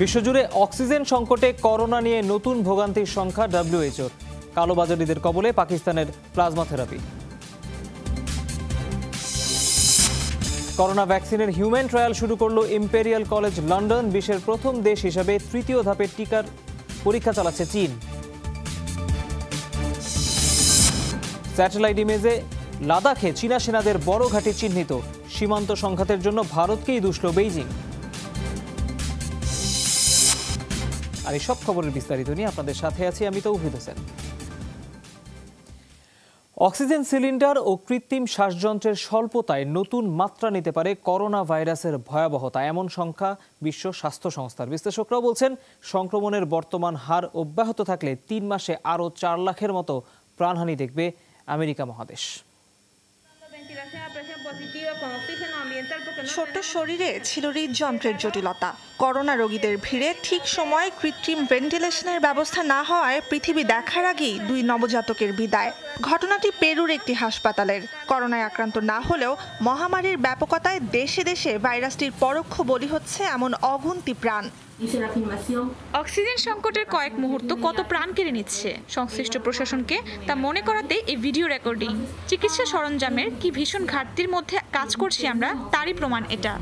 বিশ্বজুড়ে অক্সিজেন সংকটে করোনা নিয়ে নতুন ভোগান্তির সংখ্যা ডব্লিউএইচওর। কালোবাজারিদের কবলে পাকিস্তানের প্লাজমা থেরাপি। করোনা ভ্যাকসিনের হিউম্যান ট্রায়াল শুরু করলো ইম্পেরিয়াল কলেজ লন্ডন। বিশ্বের প্রথম দেশ হিসেবে তৃতীয় ধাপের টিকার পরীক্ষা চালাচ্ছে চীন। স্যাটেলাইট ইমেজে লাদাখে চীনা সেনাদের বড় ঘাঁটি চিহ্নিত। সীমান্ত সংঘাতের জন্য ভারতকেই দুষল বেইজিং। আর এই সব খবরের বিস্তারিত নিয়ে আপনাদের সাথে আছি আমি তৌহিদ হোসেন। অক্সিজেন সিলিন্ডার ও কৃত্রিম শ্বাসযন্ত্রের স্বল্পতায় নতুন মাত্রা নিতে পারে করোনা ভাইরাসের ভয়াবহতা, এমন সংখ্যা বিশ্ব স্বাস্থ্য সংস্থার। বিশ্লেষকরাও বলছেন, সংক্রমণের বর্তমান হার অব্যাহত থাকলে 3 মাসে আরও 4 লাখের মতো প্রাণহানি দেখবে আমেরিকা মহাদেশ। ছোট্ট শরীরে ছিল হৃদযন্ত্রের জটিলতা। করোনা রোগীদের ভিড়ে ঠিক সময়ে কৃত্রিম ভেন্টিলেশনের ব্যবস্থা না হওয়ায় পৃথিবী দেখার আগেই 2 নবজাতকের বিদায়। ঘটনাটি পেরুর একটি হাসপাতালের। করোনায় আক্রান্ত না হলেও মহামারীর ব্যাপকতায় দেশে দেশে ভাইরাসটির পরোক্ষ বলি হচ্ছে এমন অগুন্তি প্রাণ। অক্সিজেন সংকটের কয়েক মুহূর্ত কত প্রাণ কেড়ে নিচ্ছে, সংশ্লিষ্ট প্রশাসনকে তা মনে করাতে এই ভিডিও রেকর্ডিং। চিকিৎসা সরঞ্জামের কি ভীষণ ঘাটতির মধ্যে কাজ করছি আমরা, তারই প্রমাণ এটা।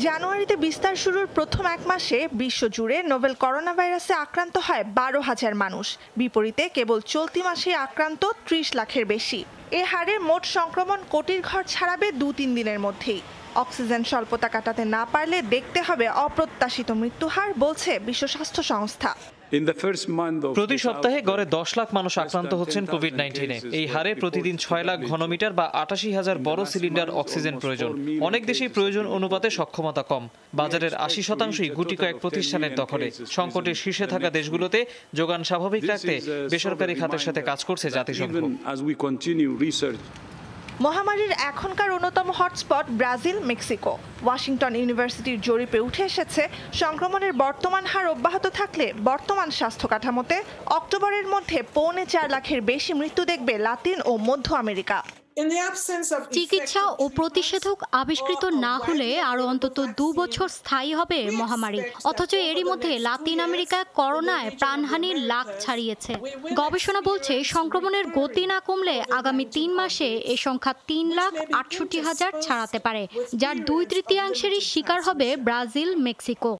জানুয়ারিতে বিস্তার শুরুর প্রথম 1 মাসে বিশ্বজুড়ে নোভেল করোনা ভাইরাসে আক্রান্ত হয় 12,000 মানুষ। বিপরীতে কেবল চলতি মাসে আক্রান্ত 30 লাখের বেশি। এ হারে মোট সংক্রমণ কোটির ঘর ছাড়াবে 2-3 দিনের মধ্যেই। অক্সিজেন স্বল্পতা কাটাতে না পারলে দেখতে হবে অপ্রত্যাশিত মৃত্যুহার, বলছে বিশ্ব স্বাস্থ্য সংস্থা। প্রতি সপ্তাহে গড়ে 10 লাখ মানুষ আক্রান্ত হচ্ছেন কোভিড-19-এ। এই হারে প্রতিদিন 6 লাখ ঘনমিটার বা 88,000 বড় সিলিন্ডার অক্সিজেন প্রয়োজন। অনেক দেশেই প্রয়োজন অনুপাতে সক্ষমতা কম। বাজারের 80%ই গুটি কয়েক প্রতিষ্ঠানের দখলে। সংকটের শীর্ষে থাকা দেশগুলোতে যোগান স্বাভাবিক রাখতে বেসরকারি খাতের সাথে কাজ করছে জাতিসংঘ। মহামারীর এখনকার অন্যতম হটস্পট ব্রাজিল, মেক্সিকো। ওয়াশিংটন ইউনিভার্সিটির জরিপে উঠে এসেছে, সংক্রমণের বর্তমান হার অব্যাহত থাকলে বর্তমান স্বাস্থ্য কাঠামোতে অক্টোবরের মধ্যে 4.25 লাখের বেশি মৃত্যু দেখবে লাতিন ও মধ্য আমেরিকা। চিকিৎসা ও প্রতিষেধক আবিষ্কৃত না হলে আরো অন্তত 2 বছর স্থায়ী হবে মহামারী। অথচ এরই মধ্যে লাতিন আমেরিকায় করোনায় প্রাণহানির লাখ ছাড়িয়েছে। গবেষণা বলছে, সংক্রমণের গতি না কমলে আগামী 3 মাসে এ সংখ্যা 3,68,000 ছাড়াতে পারে, যার 2/3 শিকার হবে ব্রাজিল, মেক্সিকো।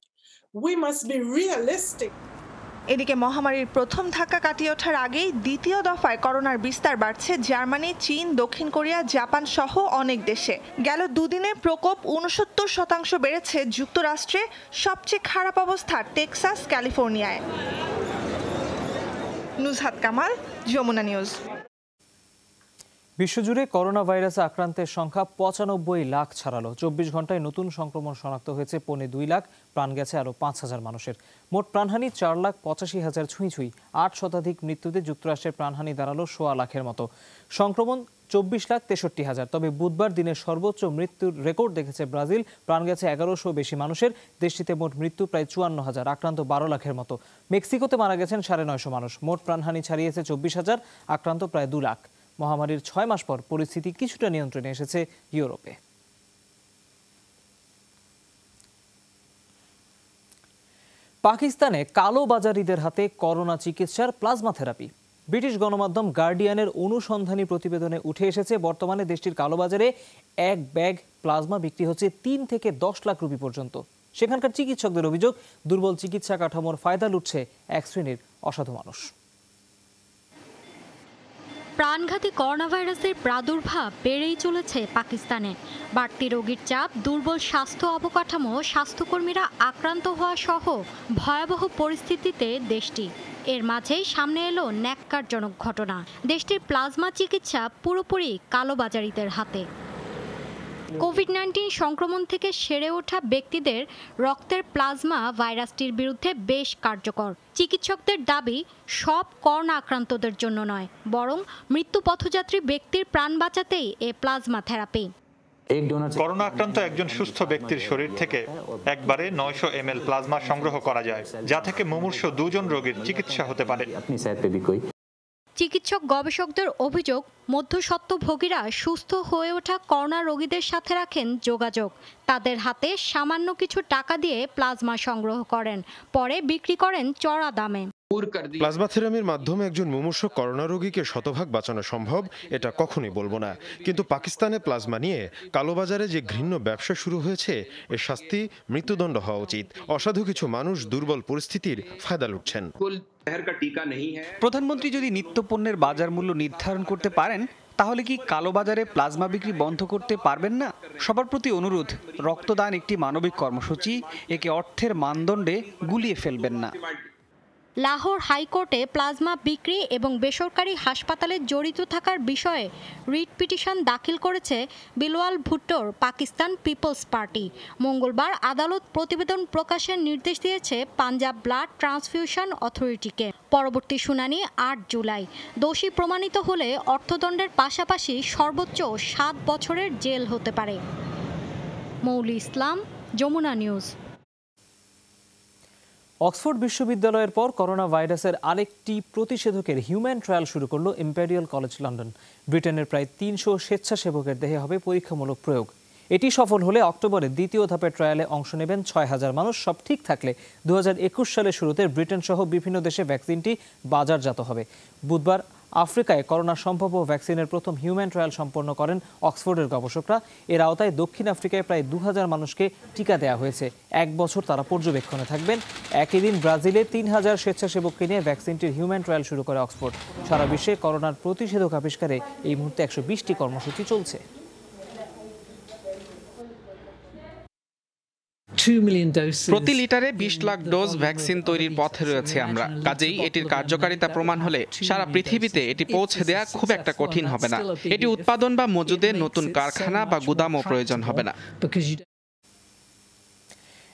এদিকে মহামারীর প্রথম ধাক্কা কাটিয়ে ওঠার আগেই দ্বিতীয় দফায় করোনার বিস্তার বাড়ছে জার্মানি, চীন, দক্ষিণ কোরিয়া, জাপান সহ অনেক দেশে। গেল 2 দিনে প্রকোপ 69% বেড়েছে যুক্তরাষ্ট্রে। সবচেয়ে খারাপ অবস্থা টেক্সাস, ক্যালিফোর্নিয়ায়। নুজহাত কামাল, যমুনা নিউজ। বিশ্বজুড়ে করোনা ভাইরাসে আক্রান্তের সংখ্যা 95 লাখ ছাড়ালো। 24 ঘন্টায় নতুন সংক্রমণ শনাক্ত হয়েছে 2.25 লাখ, প্রাণ গেছে আরও 5,000 মানুষের। মোট প্রাণহানি 4,85,000 ছুঁই। 8 শতাধিক মৃত্যুতে যুক্তরাষ্ট্রের প্রাণহানি দাঁড়ালো 1.25 লাখের মতো। সংক্রমণ 24,63,000। তবে বুধবার দিনের সর্বোচ্চ মৃত্যুর রেকর্ড দেখেছে ব্রাজিল, প্রাণ গেছে 1100 বেশি মানুষের। দেশটিতে মোট মৃত্যু প্রায় 54,000, আক্রান্ত 12 লাখের মতো। মেক্সিকোতে মারা গেছেন 950 মানুষ। মোট প্রাণহানি ছাড়িয়েছে 24,000, আক্রান্ত প্রায় 2 লাখ। মহামারীর 6 মাস পর পরিস্থিতি কিছুটা নিয়ন্ত্রণে এসেছে ইউরোপে। পাকিস্তানে কালোবাজারিদের হাতে করোনা চিকিৎসার প্লাজমা থেরাপি। ব্রিটিশ গণমাধ্যম গার্ডিয়ানের অনুসন্ধানী প্রতিবেদনে উঠে এসেছে, বর্তমানে দেশটির কালোবাজারে 1 ব্যাগ প্লাজমা বিক্রি হচ্ছে 3 থেকে 10 লাখ রুপি পর্যন্ত। সেখানকার চিকিৎসকদের অভিযোগ, দুর্বল চিকিৎসা কাঠামোর ফায়দা লুটছে এক শ্রেণীর অসাধু মানুষ। প্রাণঘাতী করোনা ভাইরাসের প্রাদুর্ভাব বেড়েই চলেছে পাকিস্তানে। বাড়তি রোগীর চাপ, দুর্বল স্বাস্থ্য অবকাঠামো, স্বাস্থ্যকর্মীরা আক্রান্ত হওয়া সহ ভয়াবহ পরিস্থিতিতে দেশটি। এর মাঝেই সামনে এলো ন্যাক্কারজনক ঘটনা। দেশটির প্লাজমা চিকিৎসা পুরোপুরি কালোবাজারিদের হাতে। কোভিড-19 সংক্রমণ থেকে সেরে ওঠা ব্যক্তিদের রক্তের প্লাজমা ভাইরাসটির বিরুদ্ধে বেশ কার্যকর। চিকিৎসকদের দাবি, সব করোনা আক্রান্তদের জন্য নয়, বরং মৃত্যু পথযাত্রী ব্যক্তির প্রাণ বাঁচাতেই এ প্লাজমা থেরাপি। করোনা আক্রান্ত একজন সুস্থ ব্যক্তির শরীর থেকে একবারে 900 ml প্লাজমা সংগ্রহ করা যায়, যা থেকে মুমূর্ষু 2 জন রোগীর চিকিৎসা হতে পারে। চিকিৎসক গবেষকদের অভিযোগ, মধ্যস্বত্বভোগীরা সুস্থ হয়ে ওঠা করোনা রোগীদের সাথে রাখেন যোগাযোগ। তাদের হাতে সামান্য কিছু টাকা দিয়ে প্লাজমা সংগ্রহ করেন, পরে বিক্রি করেন চড়া দামে। প্লাজমা থেরাপির মাধ্যমে একজন মুমূর্ষু করোনা রোগীকে শতভাগ বাঁচানো সম্ভব, এটা কখনোই বলবো না। কিন্তু পাকিস্তানে প্লাজমা নিয়ে কালোবাজারে যে ঘৃণ্য ব্যবসা শুরু হয়েছে, এর শাস্তি মৃত্যুদণ্ড হওয়া উচিত। অসাধু কিছু মানুষ দুর্বল পরিস্থিতির ফায়দা লুটছেন। প্রধানমন্ত্রী যদি নিত্যপণ্যের বাজার মূল্য নির্ধারণ করতে পারেন, তাহলে কি কালোবাজারে প্লাজমা বিক্রি বন্ধ করতে পারবেন না? সবার প্রতি অনুরোধ, রক্তদান একটি মানবিক কর্মসূচি, একে অর্থের মানদণ্ডে গুলিয়ে ফেলবেন না। লাহোর হাইকোর্টে প্লাজমা বিক্রি এবং বেসরকারি হাসপাতালে জড়িত থাকার বিষয়ে রিট পিটিশন দাখিল করেছে বিলওয়াল ভুট্টোর পাকিস্তান পিপলস পার্টি। মঙ্গলবার আদালত প্রতিবেদন প্রকাশের নির্দেশ দিয়েছে পাঞ্জাব ব্লাড ট্রান্সফিউশন অথরিটিকে। পরবর্তী শুনানি ৮ জুলাই। দোষী প্রমাণিত হলে অর্থদণ্ডের পাশাপাশি সর্বোচ্চ ৭ বছরের জেল হতে পারে। মৌলি ইসলাম, যমুনা নিউজ। অক্সফোর্ড বিশ্ববিদ্যালয়ের পর করোনা ভাইরাসের আরেকটি প্রতিষেধকের হিউম্যান ট্রায়াল শুরু করল ইম্পেরিয়াল কলেজ লন্ডন। ব্রিটেনের প্রায় ৩০০ স্বেচ্ছাসেবকের দেহে হবে পরীক্ষামূলক প্রয়োগ। এটি সফল হলে অক্টোবরে দ্বিতীয় ধাপের ট্রায়ালে অংশ নেবেন ৬,০০০ মানুষ। সব ঠিক থাকলে ২০২১ সালের শুরুতে ব্রিটেন সহ বিভিন্ন দেশে ভ্যাকসিনটি বাজারজাত হবে। বুধবার আফ্রিকায় করোনা সম্ভাব্য ভ্যাকসিনের প্রথম হিউম্যান ট্রায়াল সম্পন্ন করেন অক্সফোর্ডের গবেষকরা। এর আওতায় দক্ষিণ আফ্রিকায় প্রায় ২,০০০ মানুষকে টিকা দেওয়া হয়েছে। ১ বছর তারা পর্যবেক্ষণে থাকবেন। একই দিন ব্রাজিলে ৩,০০০ স্বেচ্ছাসেবককে নিয়ে ভ্যাকসিনটির হিউম্যান ট্রায়াল শুরু করে অক্সফোর্ড। সারা বিশ্বে করোনার প্রতিষেধক আবিষ্কারে এই মুহূর্তে ১২০টি কর্মসূচি চলছে। প্রতি লিটারে ২০ লাখ ডোজ ভ্যাকসিন তৈরির পথে রয়েছে আমরা। কাজেই এটির কার্যকারিতা প্রমাণ হলে সারা পৃথিবীতে এটি পৌঁছে দেওয়া খুব একটা কঠিন হবে না। এটি উৎপাদন বা মজুদে নতুন কারখানা বা গুদামও প্রয়োজন হবে না।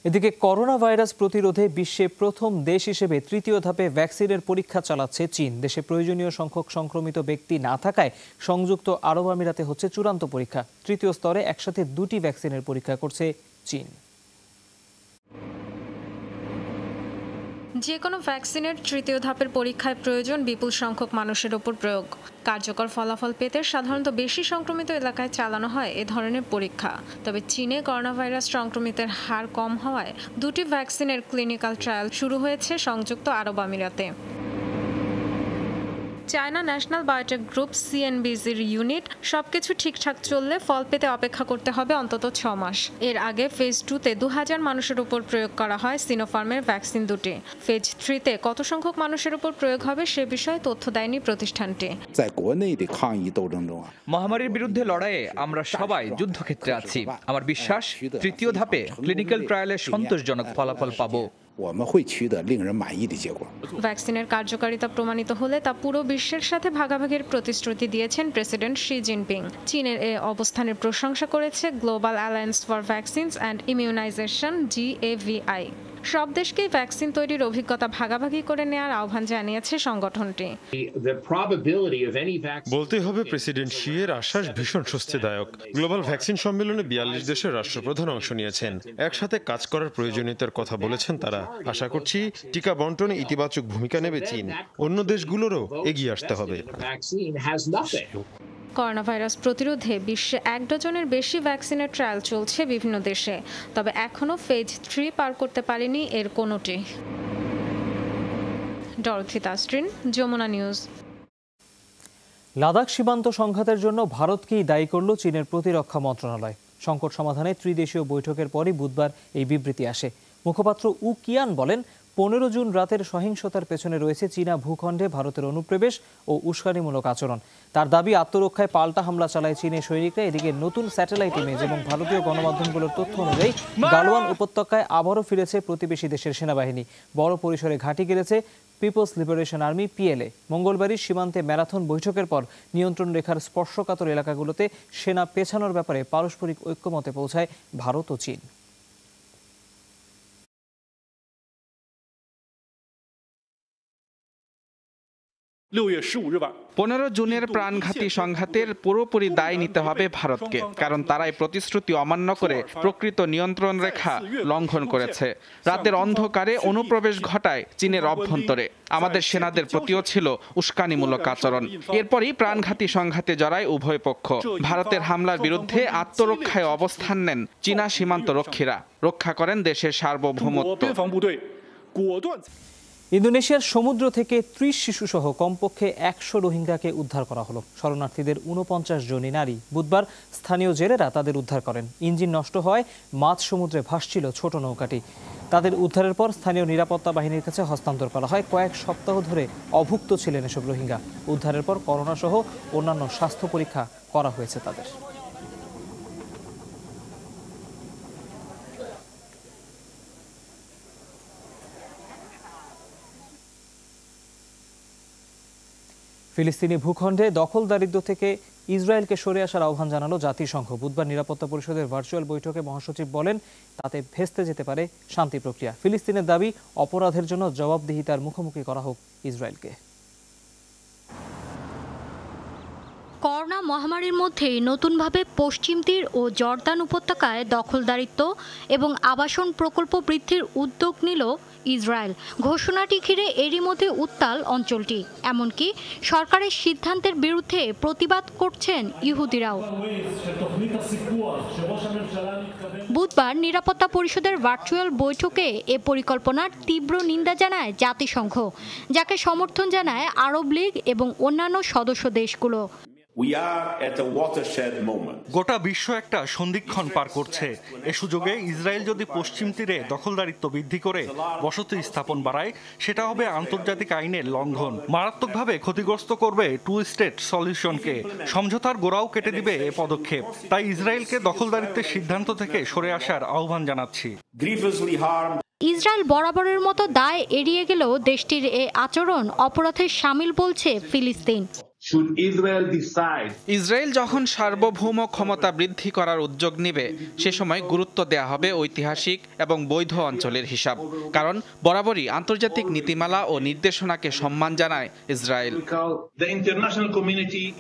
এদিকে করোনা ভাইরাস প্রতিরোধে বিশ্বে প্রথম দেশ হিসেবে তৃতীয় ধাপে ভ্যাকসিনের পরীক্ষা চালাচ্ছে চীন। দেশে প্রয়োজনীয় সংখ্যক সংক্রমিত ব্যক্তি না থাকায় সংযুক্ত আরব আমিরাতে হচ্ছে চূড়ান্ত পরীক্ষা। তৃতীয় স্তরে একসাথে ২টি ভ্যাকসিনের পরীক্ষা করছে চীন। যে কোনো ভ্যাকসিনের তৃতীয় ধাপের পরীক্ষায় প্রয়োজন বিপুল সংখ্যক মানুষের ওপর প্রয়োগ। কার্যকর ফলাফল পেতে সাধারণত বেশি সংক্রমিত এলাকায় চালানো হয় এ ধরনের পরীক্ষা। তবে চীনে করোনা ভাইরাস সংক্রমিতের হার কম হওয়ায় ২টি ভ্যাকসিনের ক্লিনিক্যাল ট্রায়াল শুরু হয়েছে সংযুক্ত আরব আমিরাতে। চায়না ন্যাশনাল বায়োটেক গ্রুপ সিএনবিজির ইউনিট সবকিছু ঠিকঠাক চললে ফল পেতে অপেক্ষা করতে হবে অন্তত ৬ মাস। এর আগে ফেজ 2তে ২,০০০ মানুষের উপর প্রয়োগ করা হয় সিনোফার্মের ভ্যাকসিন দুটি। ফেজ 3তে কত সংখ্যক মানুষের উপর প্রয়োগ হবে সে বিষয়ে তথ্য দেয়নি প্রতিষ্ঠানটি। মহামারীর বিরুদ্ধে লড়াইয়ে আমরা সবাই যুদ্ধক্ষেত্রে আছি। আমার বিশ্বাস তৃতীয় ধাপে ক্লিনিক্যাল ট্রায়ালে সন্তোষজনক ফলাফল পাবো। ভ্যাকসিনের কার্যকারিতা প্রমাণিত হলে তা পুরো বিশ্বের সাথে ভাগাভাগির প্রতিশ্রুতি দিয়েছেন প্রেসিডেন্ট শি জিনপিং। চীনের এ অবস্থানের প্রশংসা করেছে global alliance for vaccines and immunization GAVI। সব দেশকেই ভ্যাকসিন তৈরির অভিজ্ঞতা ভাগাভাগি করে নেওয়ার আহ্বান জানিয়েছে সংগঠনটি। বলতে হবে প্রেসিডেন্ট শি এর আশ্বাস ভীষণ স্বস্তিদায়ক। গ্লোবাল ভ্যাকসিন সম্মেলনে ৪২ দেশের রাষ্ট্রপ্রধান অংশ নিয়েছেন। একসাথে কাজ করার প্রয়োজনীয়তার কথা বলেছেন তারা। আশা করছি টিকা বন্টনে ইতিবাচক ভূমিকা নেবে চীন। অন্য দেশগুলোরও এগিয়ে আসতে হবে। করোনা ভাইরাস প্রতিরোধে বিশ্বে ১ ডজনের বেশি ভ্যাকসিনের ট্রায়াল চলছে বিভিন্ন দেশে। তবে এখনও ফেজ 3 পার করতে পারেনি এর কোনোটি। Dorothy Tasrin, Jamuna news. লাদাখ সীমান্ত সংঘাতের জন্য ভারতকেই দায়ী করল চীনের প্রতিরক্ষা মন্ত্রণালয়। সংকট সমাধানে ত্রিদেশীয় বৈঠকের পরই বুধবার এই বিবৃতি আসে। মুখপাত্র উ কিয়ান বলেন, ১৫ জুন রাতের সহিংসতার পেছনে রয়েছে চীনা ভূখণ্ডে ভারতের অনুপ্রবেশ ও উস্কানিমূলক আচরণ। তার দাবি, আত্মরক্ষায় পাল্টা হামলা চালায় চীনের সৈনিকরা। এদিকে নতুন স্যাটেলাইট ইমেজ এবং ভারতীয় গণমাধ্যমগুলোর তথ্য অনুযায়ী গালওয়ান উপত্যকায় আবারও ফিরেছে প্রতিবেশী দেশের সেনাবাহিনী। বড় পরিসরে ঘাঁটি গেড়েছে পিপলস লিবারেশন আর্মি PLA। মঙ্গলবারই সীমান্তে ম্যারাথন বৈঠকের পর নিয়ন্ত্রণ রেখার স্পর্শকাতর এলাকাগুলোতে সেনা পেছানোর ব্যাপারে পারস্পরিক ঐক্যমতে পৌঁছায় ভারত ও চীন। 15 জুনের প্রাণঘাতী সংঘাতের পুরোপুরি দায় নিতে হবে ভারতকে, কারণ তারাই প্রতিশ্রুতি অমান্য করে প্রকৃত নিয়ন্ত্রণ রেখা লঙ্ঘন করেছে। রাতের অন্ধকারে অনুপ্রবেশ ঘটায় চীনের অভ্যন্তরে। আমাদের সেনাদের প্রতিও ছিল উস্কানিমূলক আচরণ। এরপরই প্রাণঘাতী সংঘাতে জড়ায় উভয় পক্ষ। ভারতের হামলার বিরুদ্ধে আত্মরক্ষায় অবস্থান নেন চীনা সীমান্ত রক্ষীরা, রক্ষা করেন দেশের সার্বভৌমত্ব। ইন্দোনেশিয়ার সমুদ্র থেকে 30 শিশুসহ কমপক্ষে 100 রোহিঙ্গাকে উদ্ধার করা হলো। শরণার্থীদের 49 জনই নারী। বুধবার স্থানীয় জেলেরা তাদের উদ্ধার করেন। ইঞ্জিন নষ্ট হওয়ায় মাঝ সমুদ্রে ভাসছিল ছোট নৌকাটি। তাদের উদ্ধারের পর স্থানীয় নিরাপত্তা বাহিনীর কাছে হস্তান্তর করা হয়। কয়েক সপ্তাহ ধরে অভুক্ত ছিলেন এসব রোহিঙ্গা। উদ্ধারের পর করোনা সহ অন্যান্য স্বাস্থ্য পরীক্ষা করা হয়েছে তাদের। ফিলিস্তিনি ভূখণ্ডে দখলদারিত্ব থেকে ইসরায়েলকে সরে আসার আহ্বান জানালো জাতিসংঘ। বুধবার নিরাপত্তা পরিষদের ভার্চুয়াল বৈঠকে মহাসচিব বলেন, তাতে ভেস্তে যেতে পারে শান্তি প্রক্রিয়া। ফিলিস্তিনের দাবি, অপরাধের জন্য জবাবদিহিতার মুখোমুখি করা হোক ইসরায়েলকে। করোনা মহামারীর মধ্যেই নতুনভাবে পশ্চিম তীর ও জর্দান উপত্যকায় দখলদারিত্ব এবং আবাসন প্রকল্প বৃদ্ধির উদ্যোগ নিল ইসরায়েল। ঘোষণাটি ঘিরে এরই মধ্যে উত্তাল অঞ্চলটি। এমনকি সরকারের সিদ্ধান্তের বিরুদ্ধে প্রতিবাদ করছেন ইহুদিরাও। বুধবার নিরাপত্তা পরিষদের ভার্চুয়াল বৈঠকে এ পরিকল্পনার তীব্র নিন্দা জানায় জাতিসংঘ, যাকে সমর্থন জানায় আরব লীগ এবং অন্যান্য সদস্য দেশগুলো। গোটা বিশ্ব একটা সন্ধিক্ষণ পার করছে। এ সুযোগে ইসরায়েল যদি পশ্চিম তীরে দখলদারিত্ব বৃদ্ধি করে বসতি স্থাপন বাড়ায়, সেটা হবে আন্তর্জাতিক আইনের লঙ্ঘন, মারাত্মকভাবে ক্ষতিগ্রস্ত করবে টু স্টেট সলিউশনকে। সমঝোতার গোড়াও কেটে দিবে এ পদক্ষেপ। তাই ইসরায়েলকে দখলদারিত্বের সিদ্ধান্ত থেকে সরে আসার আহ্বান জানাচ্ছি। ইসরায়েল বরাবরের মতো দায় এড়িয়ে গেলেও দেশটির এ আচরণ অপরাধের শামিল বলছে ফিলিস্তিন। ইসরায়েল যখন সার্বভৌম ক্ষমতা বৃদ্ধি করার উদ্যোগ নেবে, সে সময় গুরুত্ব দেয়া হবে ঐতিহাসিক এবং বৈধ অঞ্চলের হিসাব, কারণ বরাবরই আন্তর্জাতিক নীতিমালা ও নির্দেশনাকে সম্মান জানায় ইসরায়েল।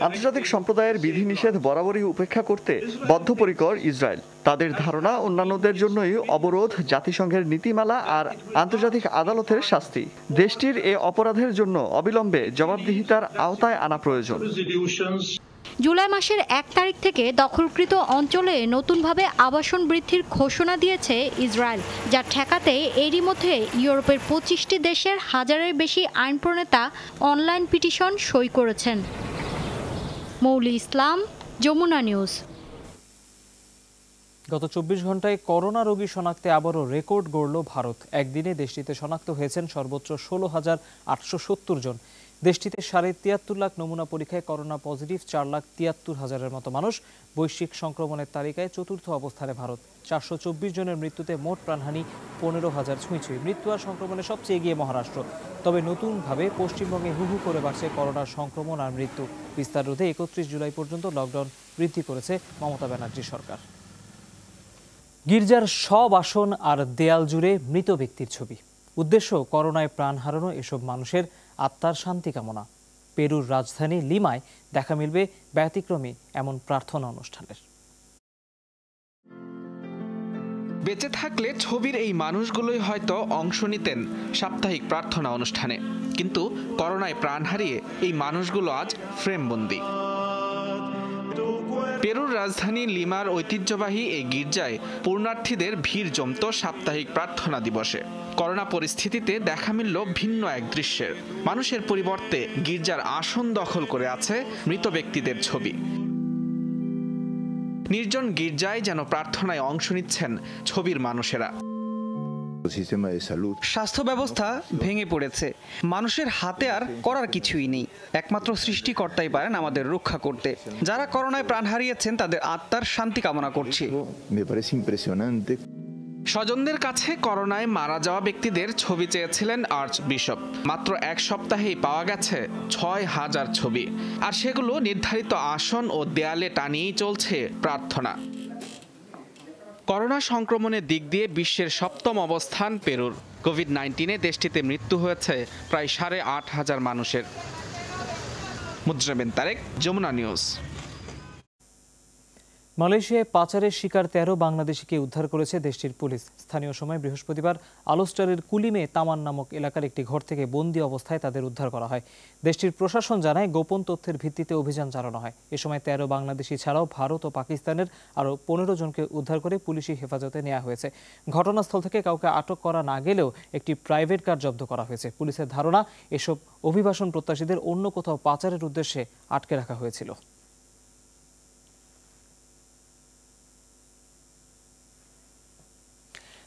আন্তর্জাতিক সম্প্রদায়ের বিধিনিষেধ বরাবরই উপেক্ষা করতে বদ্ধপরিকর ইসরায়েল। তাদের ধারণা অন্যান্যদের জন্যই অবরোধ জাতিসংঘের নীতিমালা আর আন্তর্জাতিক আদালতের শাস্তি। দেশটির এ অপরাধের জন্য অবিলম্বে জবাবদিহিতার আওতায় আনা প্রয়োজন। জুলাই মাসের 1 তারিখ থেকে দখলকৃত অঞ্চলে নতুনভাবে আবাসন বৃদ্ধির ঘোষণা দিয়েছে ইসরায়েল, যা ঠেকাতে এরই মধ্যে ইউরোপের 25টি দেশের হাজারের বেশি আইন প্রণেতা অনলাইন পিটিশন সই করেছেন। মৌলি ইসলাম, যমুনা নিউজ। গত 24 ঘন্টায় করোনা রোগী শনাক্তে আবারও রেকর্ড গড়ল ভারত। একদিনে দেশটিতে শনাক্ত হয়েছেন সর্বোচ্চ 16,870 জন। দেশটিতে 73.5 লাখ নমুনা পরীক্ষায় করোনা পজিটিভ 4,73,000-এর মতো মানুষ। বৈশ্বিক সংক্রমণের তালিকায় চতুর্থ অবস্থানে ভারত। 424 জনের মৃত্যুতে মোট প্রাণহানি 15,000 ছুঁই। মৃত্যু আর সংক্রমণে সবচেয়ে এগিয়ে মহারাষ্ট্র। তবে নতুনভাবে পশ্চিমবঙ্গে হু করে বাড়ছে করোনার সংক্রমণ আর মৃত্যু। বিস্তার রোধে 31 জুলাই পর্যন্ত লকডাউন বৃদ্ধি করেছে মমতা ব্যানার্জি সরকার। গির্জার সব আসন আর দেয়াল জুড়ে মৃত ব্যক্তির ছবি। উদ্দেশ্য করোনায় প্রাণ হারানো এসব মানুষের আত্মার শান্তি কামনা। পেরুর রাজধানী লিমায় দেখা মিলবে ব্যতিক্রমী এমন প্রার্থনা অনুষ্ঠানের। বেঁচে থাকলে ছবির এই মানুষগুলোই হয়তো অংশ নিতেন সাপ্তাহিক প্রার্থনা অনুষ্ঠানে, কিন্তু করোনায় প্রাণ হারিয়ে এই মানুষগুলো আজ ফ্রেমবন্দি। পেরুর রাজধানী লিমার ঐতিহ্যবাহী এই গির্জায় পূর্ণার্থীদের ভিড় জমত সাপ্তাহিক প্রার্থনা দিবসে। করোনা পরিস্থিতিতে দেখা মিলল ভিন্ন এক দৃশ্যের। মানুষের পরিবর্তে গির্জার আসন দখল করে আছে মৃত ব্যক্তিদের ছবি। নির্জন গির্জায় যেন প্রার্থনায় অংশ নিচ্ছেন ছবির মানুষেরা। স্বাস্থ্য ব্যবস্থা ভেঙে পড়েছে, মানুষের হাতে আর করার কিছুই নেই। একমাত্র সৃষ্টিকর্তাই পারেন আমাদের রক্ষা করতে। যারা করোনায় প্রাণ হারিয়েছেন তাদের আত্মার শান্তি কামনা করছি। স্বজনদের কাছে করোনায় মারা যাওয়া ব্যক্তিদের ছবি চেয়েছিলেন আর্চ বিশপ। মাত্র 1 সপ্তাহেই পাওয়া গেছে 6,000 ছবি, আর সেগুলো নির্ধারিত আসন ও দেয়ালে টানিয়েই চলছে প্রার্থনা। করোনা সংক্রমণের দিক দিয়ে বিশ্বের 7ম অবস্থান পেরুর। কোভিড-19-এ দেশটিতে মৃত্যু হয়েছে প্রায় 8,500 মানুষের। মুদ্রা বিন তারেক, যমুনা নিউজ। মালয়েশিয়ায় পাচারের শিকার 13 বাংলাদেশিকে উদ্ধার করেছে দেশটির পুলিশ। স্থানীয় সময় বৃহস্পতিবার আলোস্টারের কুলিমে তামান নামক এলাকার একটি ঘর থেকে বন্দী অবস্থায় তাদের উদ্ধার করা হয়। দেশটির প্রশাসন জানায় গোপন তথ্যের ভিত্তিতে অভিযান চালানো হয়। এ সময় 13 বাংলাদেশি ছাড়াও ভারত ও পাকিস্তানের আরও 15 জনকে উদ্ধার করে পুলিশি হেফাজতে নেওয়া হয়েছে। ঘটনাস্থল থেকে কাউকে আটক করা না গেলেও একটি প্রাইভেট কার জব্দ করা হয়েছে। পুলিশের ধারণা এসব অভিবাসন প্রত্যাশীদের অন্য কোথাও পাচারের উদ্দেশ্যে আটকে রাখা হয়েছিল।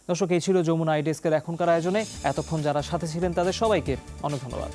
দর্শক, এই ছিল যমুনা আই ডেস্কের এখনকার আয়োজনে। এতক্ষণ যারা সাথে ছিলেন তাদের সবাইকে অনেক ধন্যবাদ।